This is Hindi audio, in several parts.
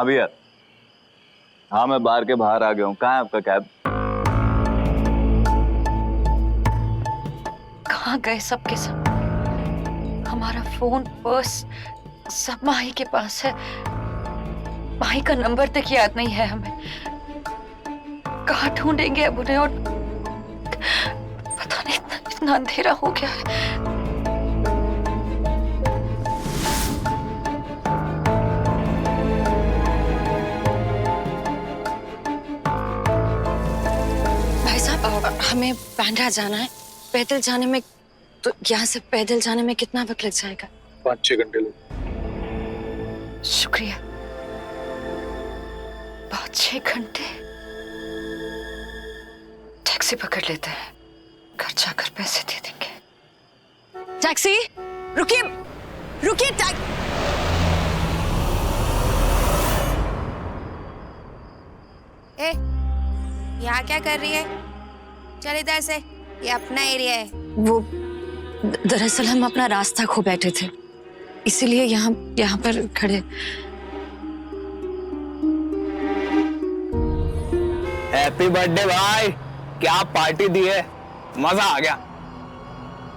हाँ भैया, हाँ मैं बार के बाहर आ गया हूँ। कहाँ है आपका कैब? कहाँ गए सबके सब? हमारा फोन, पर्स सब माही के पास है। माही का नंबर तक याद नहीं है हमें। कहाँ ढूंढेंगे अब उन्हें? और पता नहीं, इतना अंधेरा हो गया है। भाई साहब, हमें बांद्रा जाना है। पैदल जाने में, तो यहाँ से पैदल जाने में कितना वक्त लग जाएगा? 5-6 घंटे लगे। शुक्रिया। 5-6 घंटे? टैक्सी पकड़ लेते हैं, घर जाकर पैसे दे देंगे। टैक्सी, रुकिए रुकिए। यहाँ क्या कर रही है? चल इधर से, ये अपना एरिया है। वो दरअसल हम अपना रास्ता खो बैठे थे, इसीलिए यहाँ पर खड़े। हैप्पी बर्थडे भाई, क्या पार्टी दी है, मजा आ गया।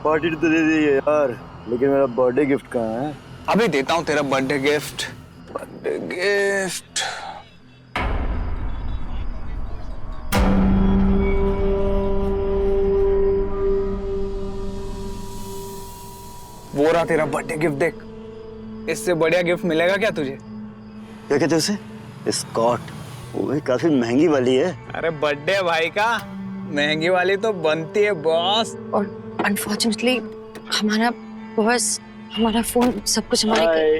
पार्टी तो दे दी है यार, लेकिन मेरा बर्थडे गिफ्ट कहाँ है? अभी देता हूँ तेरा बर्थडे गिफ्ट। बर्थडे गिफ्ट वो रहा तेरा बर्थडे गिफ्ट, देख। इससे बढ़िया गिफ्ट मिलेगा क्या तुझे? क्या कहते उसे? स्कॉट। वो भी काफी महंगी वाली है। अरे बर्थडे भाई का, महंगी वाली तो बनती है बॉस। और अनफॉर्चुनेटली हमारा पर्स, हमारा फोन, सब कुछ हमारे।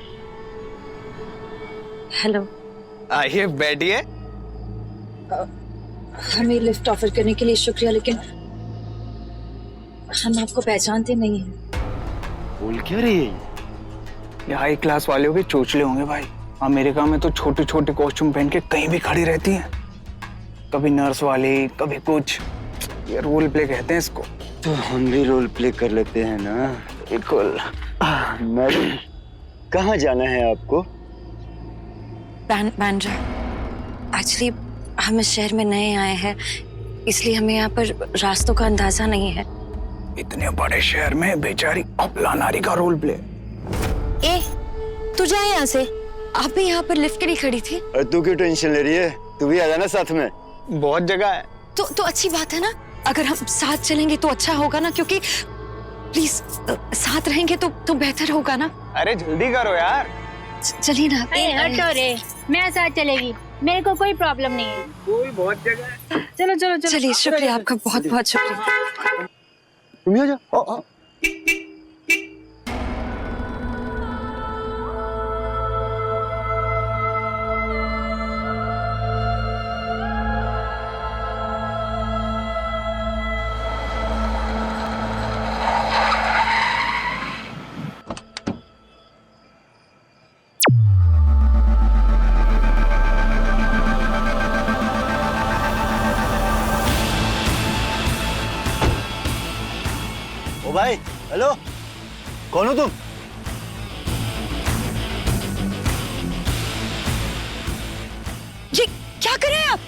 हेलो, आइए बैठिए। हमें लिफ्ट ऑफर करने के लिए शुक्रिया, लेकिन हम आपको पहचानते नहीं हैं। बोल क्या रही है? ये हाई क्लास वालों के चोचले होंगे भाई। अमेरिका में तो छोटे छोटे कॉस्ट्यूम पहन के कहीं भी खड़ी रहती हैं, कभी नर्स वाली, कभी कुछ। ये रोल प्ले कहते हैं इसको। तो हम भी रोल प्ले कर लेते हैं ना। बिल्कुल। मैडम, कहाँ जाना है आपको? बांद्रा। एक्चुअली हम इस शहर में नए आए हैं, इसलिए हमें यहाँ पर रास्तों का अंदाजा नहीं है। इतने बड़े शहर में बेचारी अपला नारी का रोल प्ले। ए, तू जा यहाँ से। आप भी यहाँ पर लिफ्ट के लिए खड़ी थी। और तू क्यों टेंशन ले रही है? तू भी आ जाना साथ में। बहुत जगह है। तो अच्छी बात है ना, अगर हम साथ चलेंगे तो अच्छा होगा ना, क्योंकि प्लीज साथ रहेंगे तो बेहतर होगा ना। अरे जल्दी करो यार। चलिए ना। हटो रे, मेरे साथ चलेगी, मेरे को कोई प्रॉब्लम नहीं है। कोई बहुत जगह है। चलो चलो चलो। चलिए, शुक्रिया आपका, बहुत बहुत शुक्रिया। तुम ही आ जाओ। भाई, हेलो, कौन हो तुम? ये क्या कर रहे हैं आप?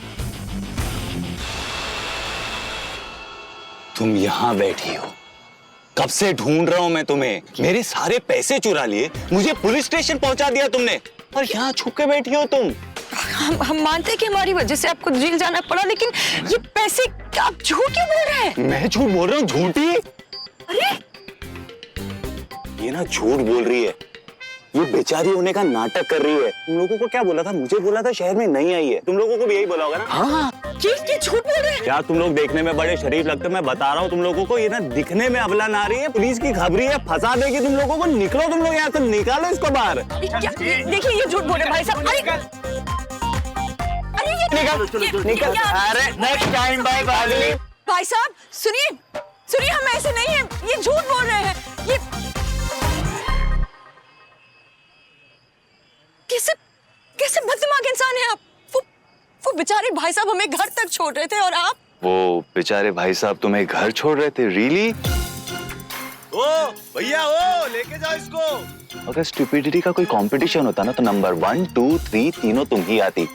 तुम यहाँ बैठी हो, कब से ढूंढ रहा हूं मैं तुम्हें। मेरे सारे पैसे चुरा लिए, मुझे पुलिस स्टेशन पहुंचा दिया तुमने, और यहाँ छुप के बैठी हो तुम। हम मानते हैं कि हमारी वजह से आपको जेल जाना पड़ा, लेकिन ये पैसे आप झूठ क्यों बोल रहे हैं? मैं झूठ बोल रहा हूँ? झूठी? अरे ये ना झूठ बोल रही है, ये बेचारी होने का नाटक कर रही है। तुम लोगों को क्या बोला था? मुझे बोला था शहर में नहीं आई है। तुम लोगों को भी यही बोला होगा ना? हाँ, ये झूठ बोल रहे हैं। क्या तुम लोग देखने में बड़े शरीफ लगते हो, मैं बता रहा हूँ तुम लोगों को। ये ना दिखने में अबला नारी है, पुलिस की खबरी है, फंसा देगी तुम लोगों को। निकलो तुम लोग यहाँ से, निकालो इसको बाहर। देखिए ये झूठ बोल रहे हैं भाई साहब। निकल। अरे नेक्स्ट टाइम बाय बाय। भाई साहब सुनिए, हम ऐसे नहीं हैं, ये झूठ बोल रहे हैं। ये कैसे बददिमाग इंसान है आप? वो बेचारे भाई साहब हमें घर तक छोड़ रहे थे, और आप? वो बेचारे भाई साहब तुम्हें घर छोड़ रहे थे? रियली? ओ भैया, ओ लेके जाओ इसको। अगर स्टुपिडिटी का कोई कंपटीशन होता ना तो नंबर 1, 2, 3 तीनों तुम ही आती।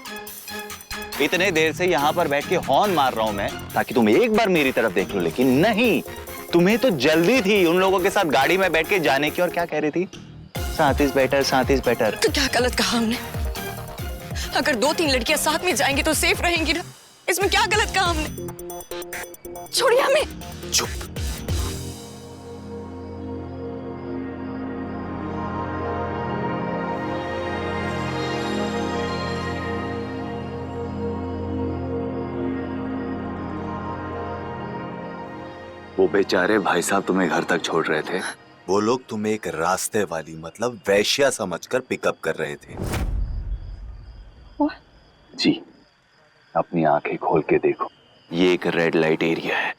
इतने देर से यहाँ पर बैठ के हॉर्न मार रहा हूँ मैं ताकि तुम एक बार मेरी तरफ देख लो, लेकिन नहीं, तुम्हें तो जल्दी थी उन लोगों के साथ गाड़ी में बैठ के जाने की। और क्या कह रही थी? साथ इज बेटर, साथ इज बेटर। तो क्या गलत कहा हमने? अगर 2-3 लड़कियां साथ में जाएंगी तो सेफ रहेंगी ना। इसमें क्या गलत कहा हमने? छोड़िए हमें। चुप। वो बेचारे भाई साहब तुम्हें घर तक छोड़ रहे थे। वो लोग तुम्हें एक रास्ते वाली मतलब वैश्या समझकर पिकअप कर रहे थे। जी, अपनी आंखें खोल के देखो, ये एक रेड लाइट एरिया है।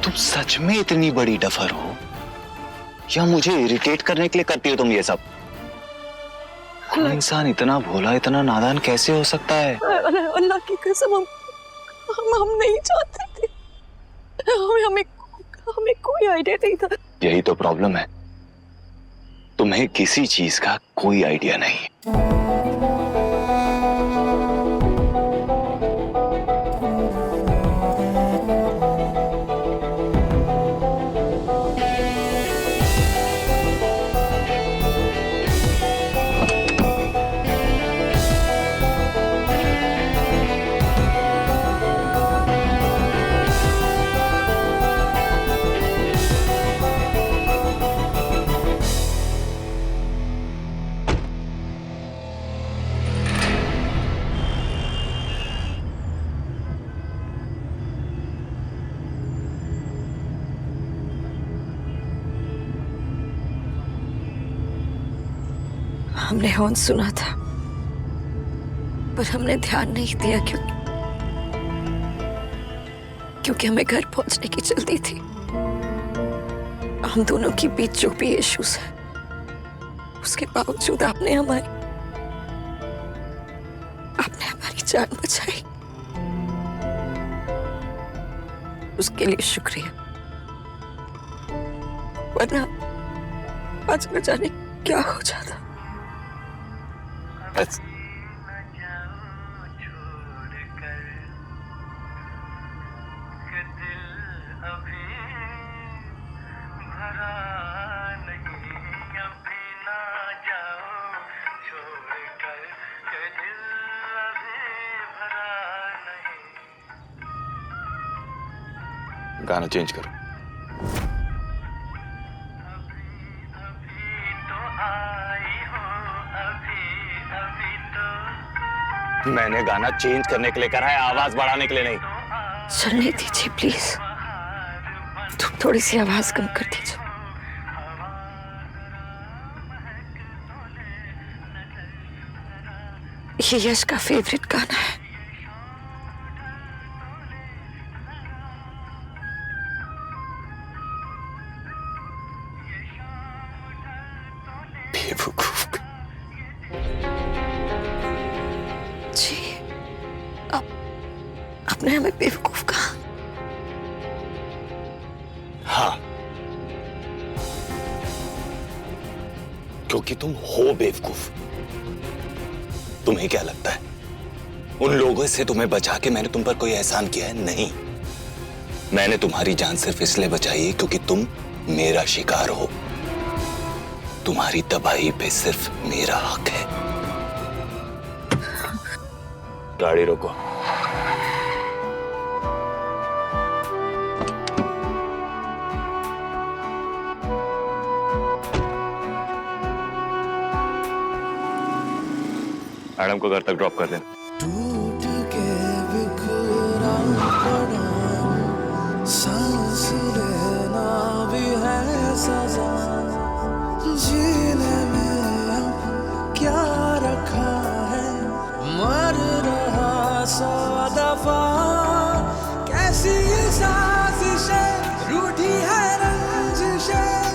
तुम सच में इतनी बड़ी डफर हो या मुझे इरिटेट करने के लिए करती हो तुम ये सब? कोई इंसान इतना भोला, इतना नादान कैसे हो सकता है? अल्लाह की कसम, हम नहीं चाहते थे। हमें कोई आइडिया नहीं था। यही तो प्रॉब्लम है, तुम्हें किसी चीज का कोई आइडिया नहीं। हमने हॉर्न सुना था पर हमने ध्यान नहीं दिया क्योंकि हमें घर पहुंचने की जल्दी थी। हम दोनों के बीच जो भी इश्यूज है उसके बावजूद आपने हमारी जान बचाई, उसके लिए शुक्रिया। वरना आज न जाने क्या हो जाता। बस गाना चेंज करो। मैंने गाना चेंज करने के लिए करा है, आवाज बढ़ाने के लिए नहीं। चलने दीजिए प्लीज, तुम थोड़ी सी आवाज कम कर दीजिए। ये यश का फेवरेट गाना है। बेवकूफ। जी, आपने हमें बेवकूफ कहा। हाँ, क्योंकि तुम हो बेवकूफ। तुम्हें क्या लगता है उन लोगों से तुम्हें बचा के मैंने तुम पर कोई एहसान किया है? नहीं, मैंने तुम्हारी जान सिर्फ इसलिए बचाई है क्योंकि तुम मेरा शिकार हो। तुम्हारी तबाही पे सिर्फ मेरा हक है। गाड़ी रोको। मैडम को घर तक ड्रॉप कर देना। टूट के बिखरा पड़ा, सांस लेना भी है सजा। जीने में अब क्या रखा है, मर रहा 100 दफा। कैसी साजिशें रूठी है रंजिशें,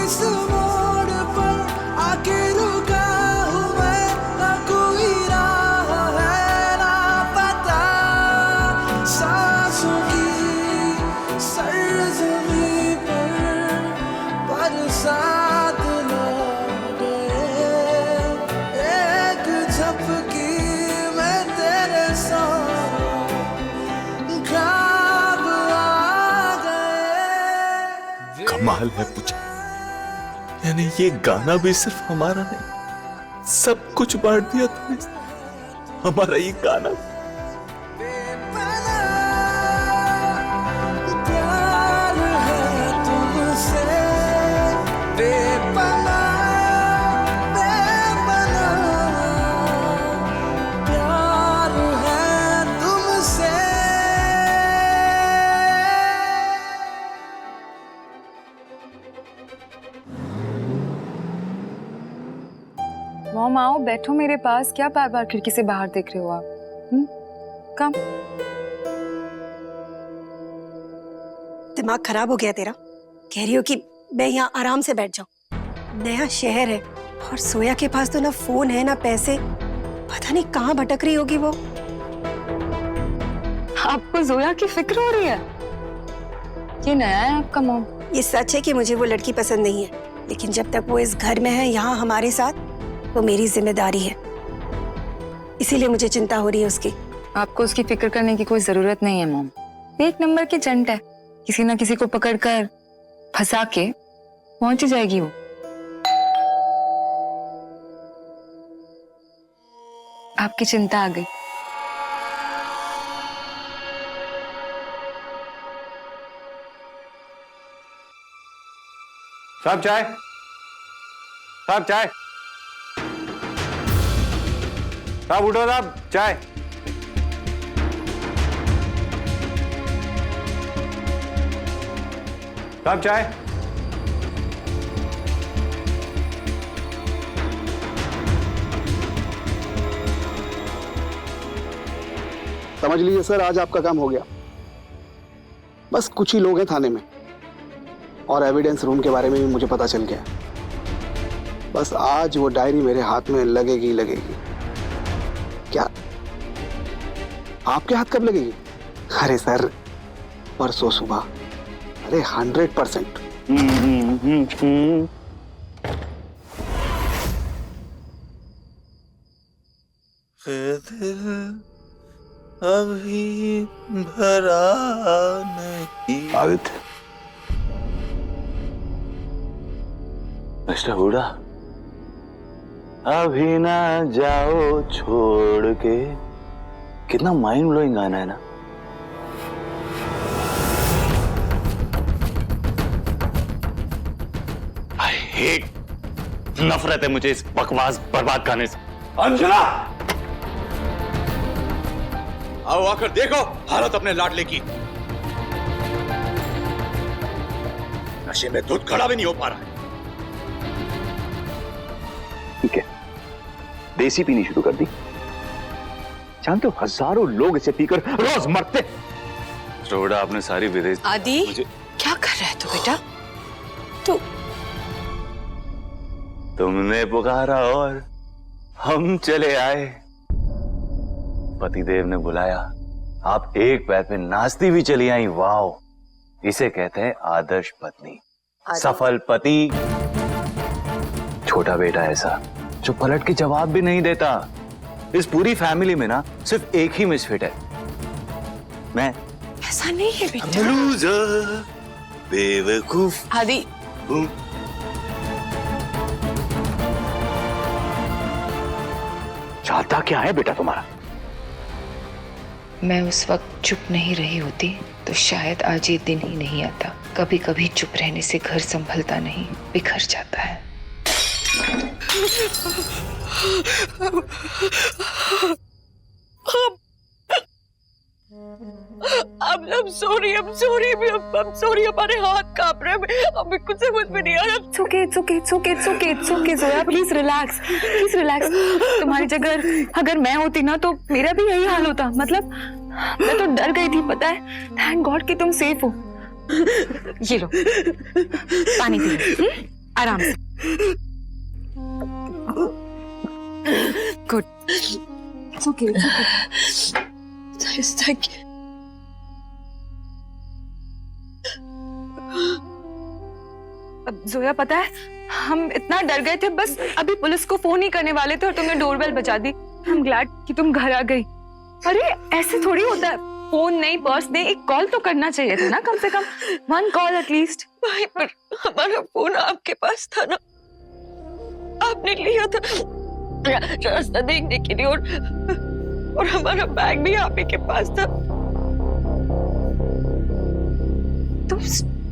इस मोड़ पर आके रुका हूँ मैं, ना कोई राह है ना पता, सांसों की सरजमी पर बरसात लौटे, एक झपकी में तेरे साथ ख्वाब आ गए। कमाल है पूजा, यानी ये गाना भी सिर्फ हमारा नहीं, सब कुछ बांट दिया तुमने, हमारा ये गाना। प्यार है तुमसे बेपनाह, बेपनाह, प्यार है तुमसे। मॉम आओ बैठो मेरे पास, क्या बार बार खिड़की से बाहर देख रहे हो आप? कम। दिमाग खराब हो गया तेरा? कह रही हो कि मैं यहाँ आराम से बैठ जाऊं? नया शहर है और सोया के पास तो ना फोन है ना पैसे, पता नहीं कहाँ भटक रही होगी वो। आपको जोया की फिक्र हो रही है? ये नया है आपका मॉम? ये सच है कि मुझे वो लड़की पसंद नहीं है, लेकिन जब तक वो इस घर में है, यहाँ हमारे साथ, वो मेरी जिम्मेदारी है, इसीलिए मुझे चिंता हो रही है उसकी। आपको उसकी फिक्र करने की कोई जरूरत नहीं है मॉम। एक नंबर की जंट है, किसी ना किसी को पकड़कर फंसा के पहुंच ही जाएगी वो। आपकी चिंता आ गई। साहब चाय, साहब चाय, साहब उठो साहब, चाय। साहब चाय। समझ लीजिए सर, आज आपका काम हो गया। बस कुछ ही लोग हैं थाने में, और एविडेंस रूम के बारे में भी मुझे पता चल गया। बस आज वो डायरी मेरे हाथ में लगेगी ही लगेगी। क्या आपके हाथ कब लगेगी? अरे सर, परसों सुबह। अरे 100%। दिल अभी भरा नहीं। आदित्य, मिस्टर हुडा, अभी ना जाओ छोड़ के। कितना माइंड ब्लोइंग गाना है ना। आई हेट, नफरत है मुझे इस बकवास बर्बाद गाने से। अंजना, आओ आकर देखो हालत अपने लाडले की। नशे में दूध खड़ा भी नहीं हो पा रहा है। ठीक है, देसी पीनी शुरू कर दी। जानते हो, हजारों लोग इसे पीकर रोज मरते। रोड़ा, आपने सारी विदेश। आदि, क्या कर रहा है तू बेटा? तू तुमने पुकारा और हम चले आए। पतिदेव ने बुलाया, आप एक पैर पे नाचती भी चली आई। वाह, इसे कहते हैं आदर्श पत्नी, सफल पति। छोटा बेटा ऐसा जो पलट के जवाब भी नहीं देता। इस पूरी फैमिली में ना सिर्फ एक ही मिसफिट है, मैं। ऐसा नहीं है बेटा। लूजर, बेवकूफ। आदि, चाहता क्या है बेटा तुम्हारा? मैं उस वक्त चुप नहीं रही होती तो शायद आज ये दिन ही नहीं आता। कभी कभी चुप रहने से घर संभलता नहीं, बिखर जाता है। I'm sorry, हमारे हाथ कांप रहे हैं, हमें कुछ समझ में नहीं आ रहा। It's okay, Zoya, please relax. तुम्हारी जगह अगर मैं होती ना तो मेरा भी यही हाल होता। मतलब मैं तो डर गई थी, पता है। थैंक गॉड कि तुम सेफ हो। ये लो, पानी पी लो। आराम से। Good. It's okay, it's okay. Thank you. अब जोया, पता है हम इतना डर गए थे, बस अभी पुलिस को फोन ही करने वाले थे और तुमने डोरबेल बजा दी। I'm glad कि तुम घर आ गई। अरे ऐसे थोड़ी होता है, फोन नहीं, पर्स नहीं, एक कॉल तो करना चाहिए था ना, कम से कम 1 कॉल एटलीस्ट। भाई पर हमारा फोन आपके पास था ना, आपने लिया था रास्ता देखने के लिए, और हमारा बैग भी आप ही के पास था।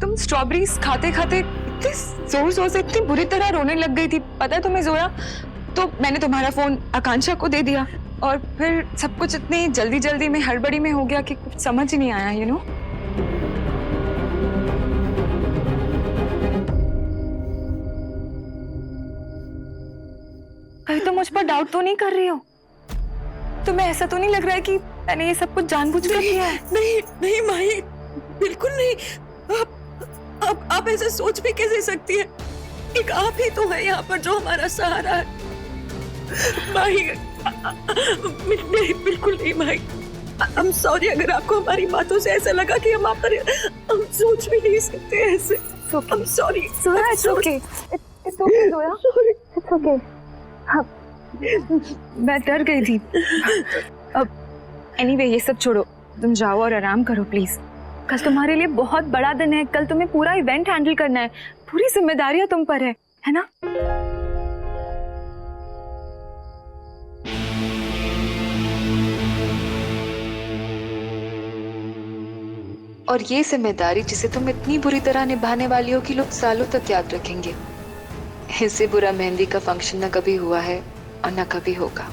तुम स्ट्रॉबेरीज खाते खाते इतने जोर जोर से इतनी बुरी तरह रोने लग गई थी, पता है तुम्हें जोया? तो मैंने तुम्हारा फोन आकांक्षा को दे दिया और फिर सब कुछ इतनी जल्दी जल्दी में हड़बड़ी में हो गया कि कुछ समझ ही नहीं आया, यू नो। कहीं तो मुझ पर डाउट तो नहीं कर रही हो? तुम्हें ऐसा तो नहीं लग रहा है कि मैंने ये सब कुछ जानबूझकर किया है? नहीं नहीं माही, बिल्कुल नहीं। आप ऐसा सोच भी कैसे सकती है? एक आप ही तो है यहाँ पर जो हमारा सहारा है। माही, नहीं, बिल्कुल नहीं माही। I'm sorry अगर आपको हमारी बातों से ऐसा लगा कि हम आप पर हम सोच भी नहीं सकते ऐसे। I'm sorry. Zoya, it's okay. It's okay, Zoya. Sorry. It's okay. हाँ, मैं डर गई थी। अब anyway ये सब छोड़ो, तुम जाओ और आराम करो प्लीज। कल तुम्हारे लिए बहुत बड़ा दिन है, कल तुम्हें पूरा इवेंट हैंडल करना है, पूरी जिम्मेदारियां तुम पर है ना? और ये जिम्मेदारी जिसे तुम इतनी बुरी तरह निभाने वाली हो कि लोग सालों तक याद रखेंगे। इससे बुरा मेहंदी का फंक्शन न कभी हुआ है और न कभी होगा।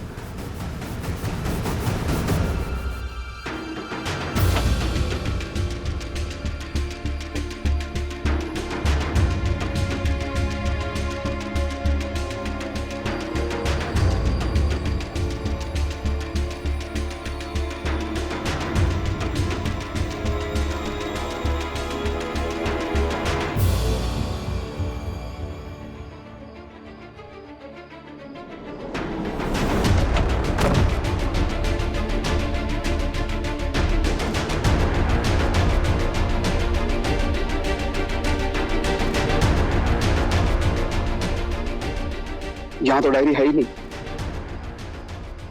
यहाँ तो डायरी है ही नहीं,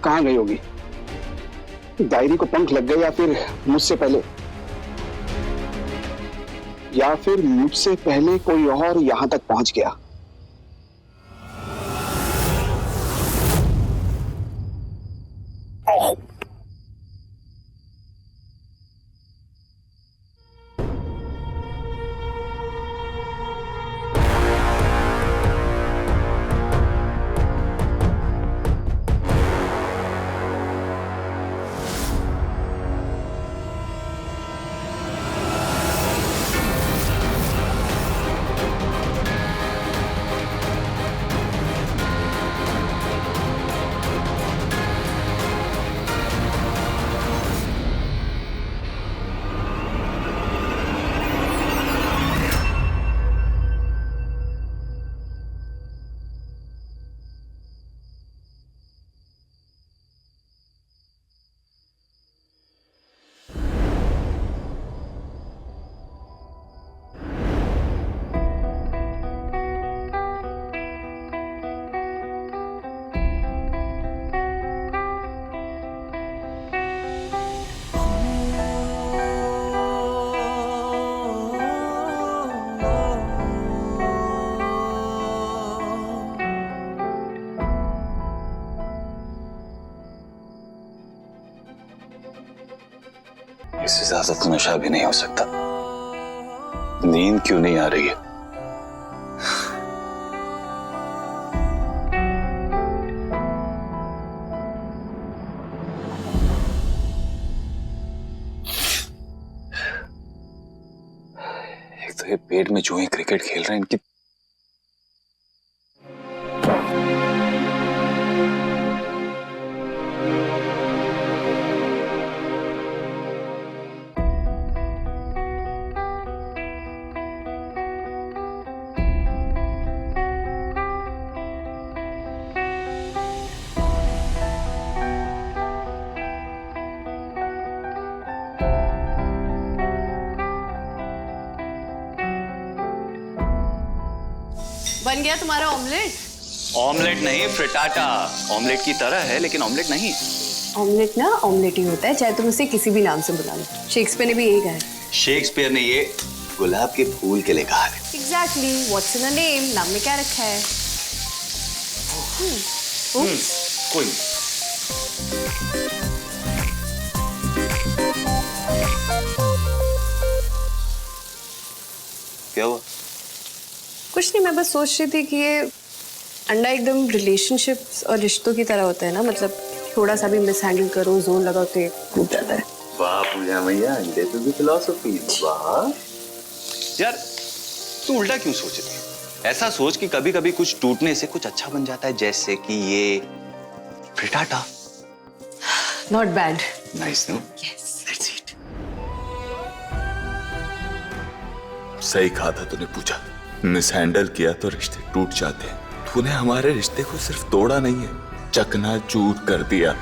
कहाँ गई होगी? डायरी को पंख लग गए, या फिर मुझसे पहले, या फिर मुझसे पहले कोई और यहाँ तक पहुंच गया। इससे ज्यादा तो नशा भी नहीं हो सकता। नींद क्यों नहीं आ रही है? एक तो ये पेट में चूहे क्रिकेट खेल रहे हैं, इनकी बन गया तुम्हारा ऑमलेट? ऑमलेट नहीं, फ्रिटाटा। ऑमलेट की तरह है लेकिन ऑमलेट नहीं। ऑमलेट ना ऑमलेट ही होता है, चाहे तुम उसे किसी भी नाम से बुला लो। शेक्सपियर ने भी यही कहा है। शेक्सपियर ने ये गुलाब के फूल के लिए कहा है। Exactly, what's in a name, नाम में क्या रखा है? कोई नहीं। क्या हुआ? कुछ नहीं, मैं बस सोच रही थी कि ये अंडा एकदम रिलेशनशिप्स और रिश्तों की तरह होता है ना, मतलब थोड़ा सा भी मिस हैंडल करो, जोर लगाओ तो ये टूट जाता है। वाह पूजा मैया, अंडे पे भी फिलॉसफी। वाह यार तू उल्टा क्यों सोच रही है? ऐसा सोच कि कभी कभी कुछ टूटने से कुछ अच्छा बन जाता है, जैसे कि ये frittata. Not bad. Nice no? Yes, let's eat. सही कहा था तूने पूजा, मिस हैंडल किया तो रिश्ते टूट जाते हैं। तूने हमारे रिश्ते को सिर्फ तोड़ा नहीं है, चकनाचूर कर दिया।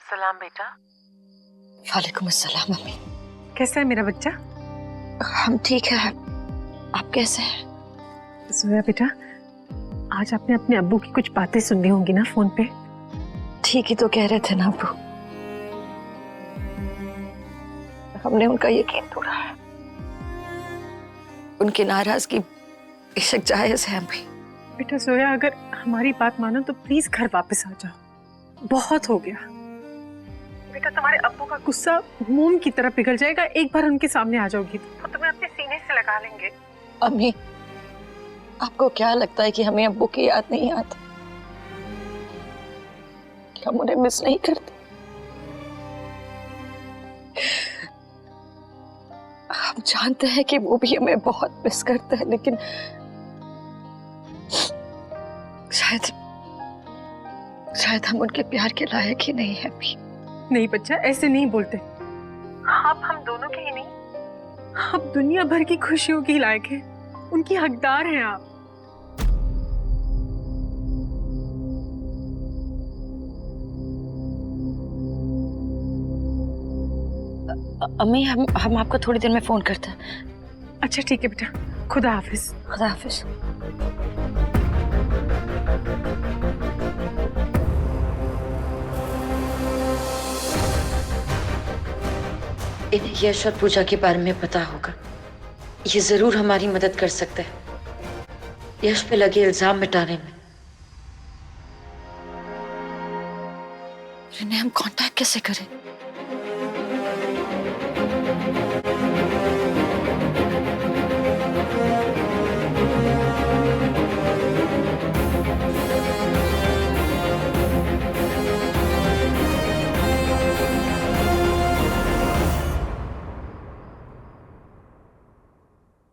सलाम बेटा। वालेकुम अस्सलाम मम्मी। कैसा है मेरा बच्चा? हम ठीक है, आप कैसे हैं? जोया बेटा, आज आपने अपने अब्बू की कुछ बातें सुननी होंगी ना फोन पे? ठीक ही तो कह रहे थे ना अब्बू, हमने उनका यकीन तोड़ा है। उनकी नाराजगी बेशक जायज है अम्मी। बेटा जोया, अगर हमारी बात मानो तो प्लीज घर वापस आ जाओ, बहुत हो गया। बेटा तुम्हारे अब्बू का गुस्सा मोम की तरह पिघल जाएगा, एक बार उनके सामने आ जाओगी तो तुम्हें अपने सीने से लगा लेंगे। अम्मी, आपको क्या लगता है कि हमें अब्बू की याद नहीं आती, कि हम उन्हें मिस नहीं करते? हम जानते हैं कि वो भी हमें बहुत मिस करते हैं, लेकिन शायद हम उनके प्यार के लायक ही नहीं हैं अभी। नहीं बच्चा, ऐसे नहीं बोलते। आप हम दोनों के ही नहीं, आप दुनिया भर की खुशियों की लायक हैं, उनकी हकदार हैं आप। अम्मी, हम आपको थोड़ी देर में फोन करते हैं। अच्छा ठीक है बेटा, खुदा हाफिज। खुदा हाफिज। इन्हें यश और पूजा के बारे में पता होगा, ये जरूर हमारी मदद कर सकते हैं यश पे लगे इल्जाम मिटाने में। इन्हें हम कांटेक्ट कैसे करें?